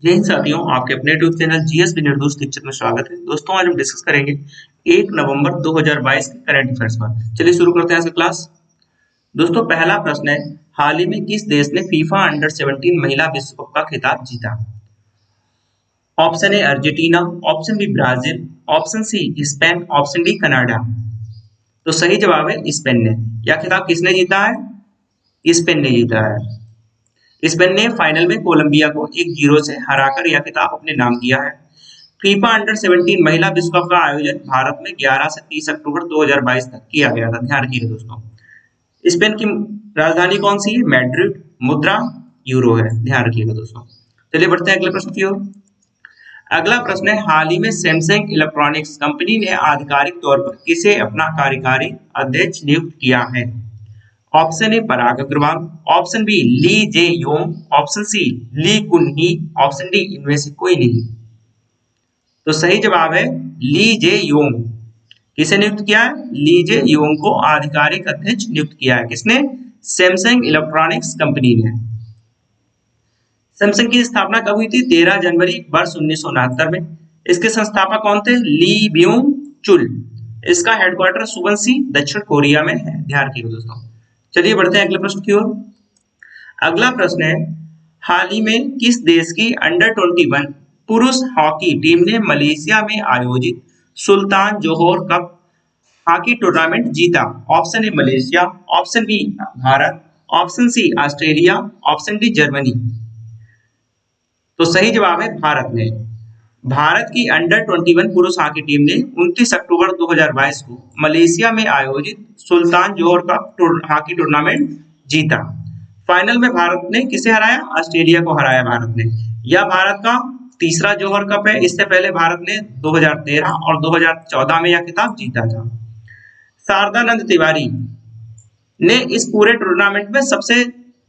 जय हिंद साथियों, आपके अपने यूट्यूब चैनल जीएस निर्दोष शिक्षक में स्वागत है। दोस्तों, आज हम डिस्कस करेंगे 1 नवंबर 2022 के करंट अफेयर्स पर। चलिए शुरू करते हैं आज का क्लास। दोस्तों, पहला प्रश्न है, हाल ही में किस देश ने फीफा अंडर 17 महिला विश्व कप का खिताब जीता? Option A Argentina, option B Brazil, option C Spain, option D Canada. तो सही जवाब है स्पेन ने। यह खिताब किसने जीता है? स्पेन ने जीता है। स्पेन ने फाइनल में कोलंबिया को 1-0 से हराकर यह खिताब अपने नाम किया है। फीफा अंडर 17 महिला विश्व कप का आयोजन भारत में 11 से 30 अक्टूबर 2022 तक किया गया था। ध्यान रखिएगा दोस्तों। स्पेन की राजधानी कौन सी है? मैड्रिड। मुद्रा यूरो है। ध्यान रखिएगा दोस्तों। चलिए बढ़ते हैं अगले प्रश्न की ओर। अगला प्रश्न है, हाल ही में सैमसंग इलेक्ट्रॉनिक्स कंपनी ने आधिकारिक तौर पर किसे अपना कार्यकारी अध्यक्ष नियुक्त किया है? Option A Parag Agrawal, option B Lee Jae Yong, option C Lee Kun Hee, option D इनमें से कोई नहीं। तो सही जवाब है ली जे योंग। किसे नियुक्त किया है? ली जे योंग को आधिकारिक अध्यक्ष नियुक्त किया है। किसने? सैमसंग इलेक्ट्रॉनिक्स कंपनी ने। सैमसंग की स्थापना कब हुई थी? 13 जनवरी वर्ष 1969 में। इसके संस्थापक कौन थे? ली ब्यूंग चुल। इसका हेडक्वार्टर सुवनसी दक्षिण कोरिया में है। ध्यान रखिएगा दोस्तों। चलिए बढ़ते हैं अगले प्रश्न की ओर। अगला प्रश्न है, हाल ही में किस देश की अंडर 21 पुरुष हॉकी टीम ने मलेशिया में आयोजित Sultan Johor cup hockey tournament जीता? Option A Malaysia, option B Bharat, option C Australia, option D Germany. तो सही जवाब है भारत ने। भारत की अंडर 21 पुरुष हॉकी टीम ने 29 अक्टूबर 2022 को मलेशिया में आयोजित Sultan Johor cup hockey tournament जीता। फाइनल में भारत ने किसे हराया? ऑस्ट्रेलिया को हराया भारत ने। यह भारत का तीसरा जोहर कप है। इससे पहले भारत ने 2013 और 2014 में यह खिताब जीता था। शारदानंद तिवारी ने इस पूरे टूर्नामेंट में सबसे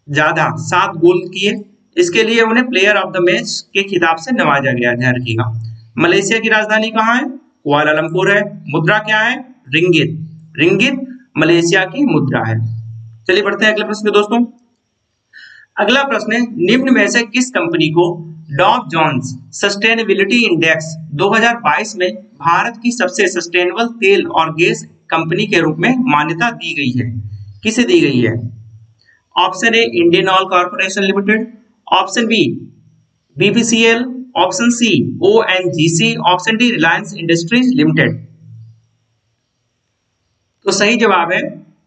ज्यादा 7 गोल किए। इसके लिए उन्हें प्लेयर ऑफ द मैच के खिताब से नवाजा गया। ध्यान रखिएगा। मलेशिया की राजधानी कहाँ है? कुआलालंपुर है। मुद्रा क्या है? रिंगित। रिंगित मलेशिया की मुद्रा है। चलिए बढ़ते हैं अगले प्रश्न पे दोस्तों। अगला प्रश्न है, निम्न में से किस कंपनी को डॉव जोन्स सस्टेनेबिलिटी इंडेक्स 2022 में भारत की सबसे सस्टेनेबल तेल और गैस कंपनी के रूप में मान्यता दी गई है? किसे दी गई है? Option A Indian oil corporation limited, option B BPCL, option C ONGC, option D Reliance industries limited. तो सही जवाब है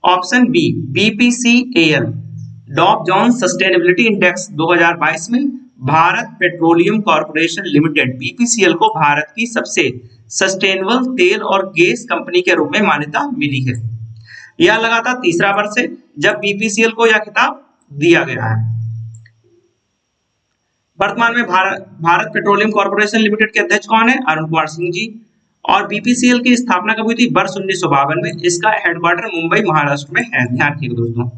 option B BPCL. Dow Jones sustainability index 2022 में Bharat petroleum corporation limited BPCL को भारत की सबसे सस्टेनेबल तेल और गैस कंपनी के रूप में मान्यता मिली है। यह लगातार तीसरा वर्ष है जब बीपीसीएल को यह खिताब दिया गया है। वर्तमान में भारत पेट्रोलियम कॉर्पोरेशन लिमिटेड के अध्यक्ष कौन है? अरुण कुमार सिंह जी। और बीपीसीएल की स्थापना कब हुई थी? वर्ष 1952 में। इसका हेडक्वार्टर मुंबई महाराष्ट्र में है। ध्यान रखिएगा दोस्तों।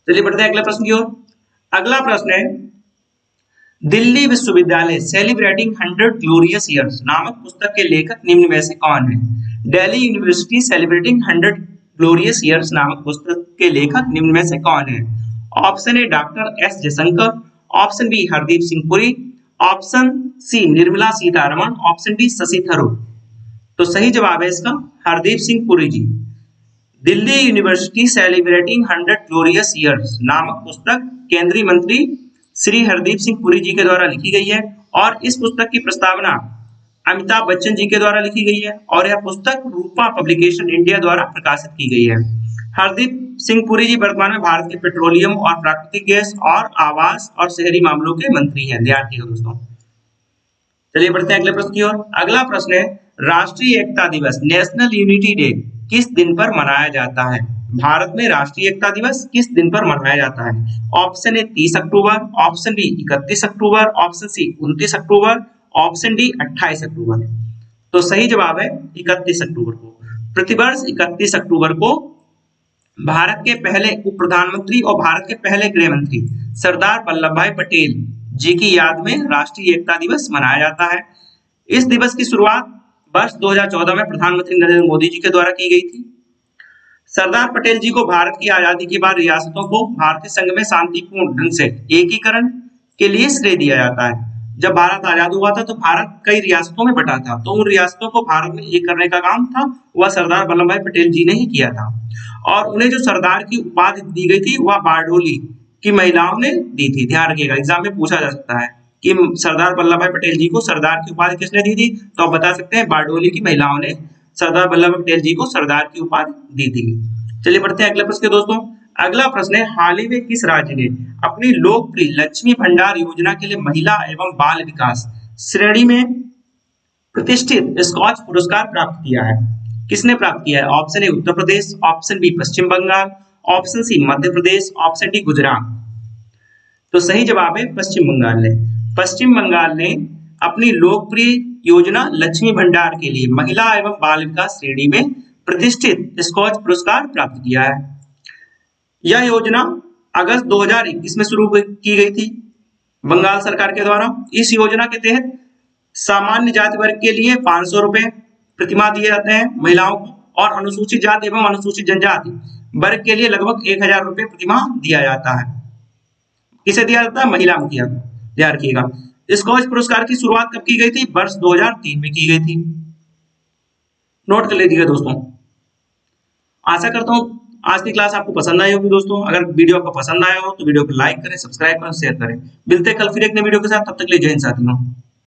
चलिए बढ़ते हैं अगले प्रश्न की ओर। अगला प्रश्न है, दिल्ली विश्वविद्यालय सेलिब्रेटिंग 100 ग्लोरियस ईयर्स नामक पुस्तक के लेखक निम्न में से कौन है? Delhi university celebrating 100 glorious years नामक पुस्तक के लेखक निम्न में से कौन है? Option A doctor S Jaishankar, option B Hardeep Singh Puri, option C Nirmala Sitharaman, option D Shashi Tharoor. तो सही जवाब है इसका Hardeep Singh Puri ji. Delhi university celebrating 100 glorious years नामक पुस्तक केंद्रीय मंत्री श्री हरदीप सिंह पुरी जी के द्वारा लिखी गई है और इस पुस्तक की प्रस्तावना अमिताभ बच्चन जी के द्वारा लिखी गई है और यह पुस्तक रूपा पब्लिकेशन इंडिया द्वारा प्रकाशित की गई है। हरदीप सिंह पुरी जी वर्तमान में भारत के पेट्रोलियम और प्राकृतिक गैस और आवास और शहरी मामलों के मंत्री हैं। ध्यान रखिएगा दोस्तों। चलिए बढ़ते हैं अगले प्रश्न की ओर। अगला प्रश्न है, राष्ट्रीय एकता दिवस नेशनल यूनिटी डे किस दिन पर मनाया जाता है? भारत में राष्ट्रीय एकता दिवस किस दिन पर मनाया जाता है? ऑप्शन ए 30 अक्टूबर, ऑप्शन बी 31 अक्टूबर, ऑप्शन सी 29 अक्टूबर, ऑप्शन डी 28 अक्टूबर। तो सही जवाब है 31 अक्टूबर को। प्रतिवर्ष 31 अक्टूबर को भारत के पहले उप प्रधानमंत्री और भारत के पहले गृह मंत्री सरदार वल्लभ भाई पटेल जी की याद में राष्ट्रीय एकता दिवस मनाया जाता है। इस दिवस की शुरुआत वर्ष 2014 में प्रधानमंत्री नरेंद्र मोदी जी के द्वारा की गई थी। सरदार पटेल जी को भारत की आजादी के बाद रियासतों को भारतीय संघ में शांतिपूर्ण ढंग से एकीकरण के लिए श्रेय दिया जाता है। जब भारत आजाद हुआ था तो भारत कई रियासतों में बटा था, तो उन रियासतों को भारत में एक करने का काम था वह सरदार वल्लभ भाई पटेल जी ने ही किया था। और उन्हें जो सरदार की उपाधि दी गई थी वह बारडोली की महिलाओं ने दी थी। ध्यान रखिएगा, एग्जाम में पूछा जा सकता है कि सरदार वल्लभ भाई पटेल जी को सरदार की उपाधि किसने दी थी, तो आप बता सकते हैं बारडोली की महिलाओं ने सरदार वल्लभ भाई पटेल जी को सरदार की उपाधि दी थी। चलिए बढ़ते हैं अगले प्रश्न के दोस्तों। अगला प्रश्न है, हाल ही में किस राज्य ने अपनी लोकप्रिय लक्ष्मी भंडार योजना के लिए महिला एवं बाल विकास श्रेणी में प्रतिष्ठित स्कॉच पुरस्कार प्राप्त किया है? किसने प्राप्त किया है? Option A Uttar Pradesh, option B Paschim Bengal, option C Madhya Pradesh, option D Gujarat. तो सही जवाब है पश्चिम बंगाल ने। पश्चिम बंगाल ने अपनी लोकप्रिय योजना लक्ष्मी भंडार के लिए महिला एवं बाल विकास श्रेणी में प्रतिष्ठित स्कॉच पुरस्कार प्राप्त किया है। यह योजना अगस्त 2021 में शुरू की गई थी बंगाल सरकार के द्वारा। इस योजना के तहत सामान्य जाति वर्ग के लिए 500 रुपए प्रतिमाह दिए जाते हैं महिलाओं को, और अनुसूचित जाति एवं अनुसूचित जनजाति वर्ग के लिए लगभग 1000 रुपए प्रतिमाह दिया जाता है। किसे दिया जाता है? महिला को दिया। ध्यान रखिएगा। स्कॉच पुरस्कार की शुरुआत कब की गई थी? वर्ष 2003 में की गई थी। नोट कर लीजिएगा दोस्तों। आशा करता हूं आज की क्लास आपको पसंद आई होगी दोस्तों। अगर वीडियो आपको पसंद आया हो तो वीडियो को लाइक करें, सब्सक्राइब करें, शेयर करें। मिलते हैं कल फिर एक नए वीडियो के साथ, तब तक के लिए जय हिंद साथियों।